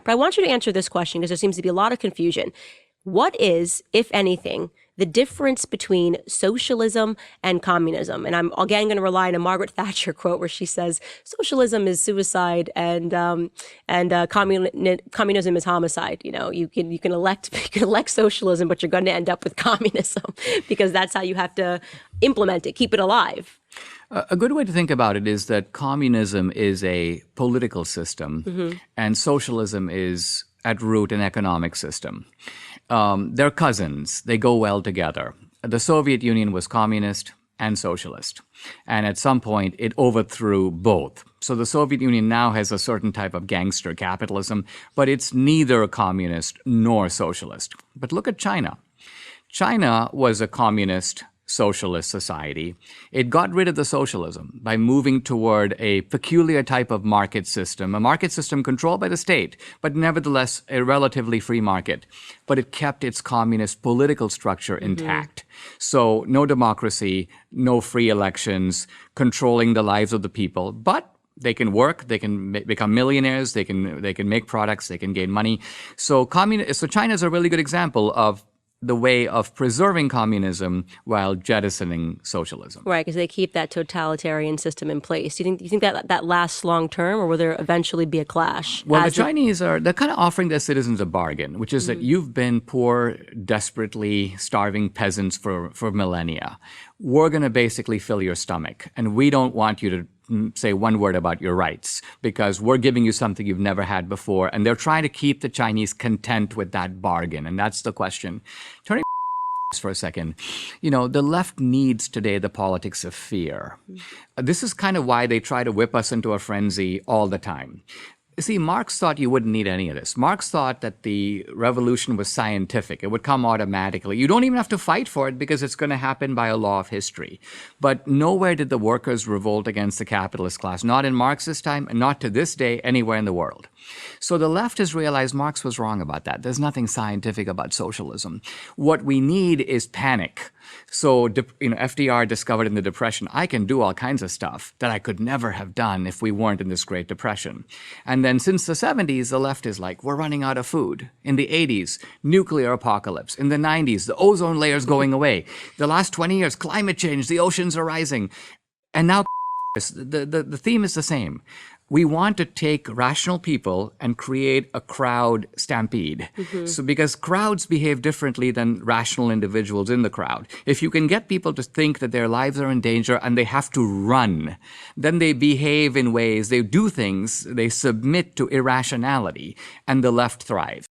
But I want you to answer this question because there seems to be a lot of confusion. What is, if anything, the difference between socialism and communism? And I'm again going to rely on a Margaret Thatcher quote where she says, socialism is suicide and communism is homicide. You know, you can elect socialism, but you're going to end up with communism because that's how you have to implement it, keep it alive. A good way to think about it is that communism is a political system and socialism is at root an economic system. They're cousins. They go well together. The Soviet Union was communist and socialist. And at some point, it overthrew both. So the Soviet Union now has a certain type of gangster capitalism, but it's neither communist nor socialist. But look at China. China was a communist socialist society. It got rid of the socialism by moving toward a peculiar type of market system, a market system controlled by the state, but nevertheless a relatively free market. But it kept its communist political structure intact. So no democracy, no free elections, controlling the lives of the people, but they can work, they can become millionaires, they can make products, they can gain money. So China is a really good example of the way of preserving communism while jettisoning socialism. Right, because they keep that totalitarian system in place. Do you think that lasts long term, or will there eventually be a clash? Well, the Chinese they're kind of offering their citizens a bargain, which is that you've been poor, desperately starving peasants for millennia. We're going to basically fill your stomach, and we don't want you to say one word about your rights because we're giving you something you've never had before. And they're trying to keep the Chinese content with that bargain. And that's the question. Turning for a second, you know, the left needs today the politics of fear. This is kind of why they try to whip us into a frenzy all the time. See, Marx thought you wouldn't need any of this. Marx thought that the revolution was scientific. It would come automatically. You don't even have to fight for it because it's going to happen by a law of history. But nowhere did the workers revolt against the capitalist class, not in Marx's time and not to this day anywhere in the world. So the left has realized Marx was wrong about that. There's nothing scientific about socialism. What we need is panic. So, FDR discovered in the Depression, I can do all kinds of stuff that I could never have done if we weren't in this Great Depression. And then since the 70s, the left is like, we're running out of food. In the 80s, nuclear apocalypse. In the 90s, the ozone layer's going away. The last 20 years, climate change, the oceans are rising. And now the theme is the same. We want to take rational people and create a crowd stampede. So because crowds behave differently than rational individuals in the crowd. If you can get people to think that their lives are in danger and they have to run, then they behave in ways, they do things, they submit to irrationality, and the left thrives.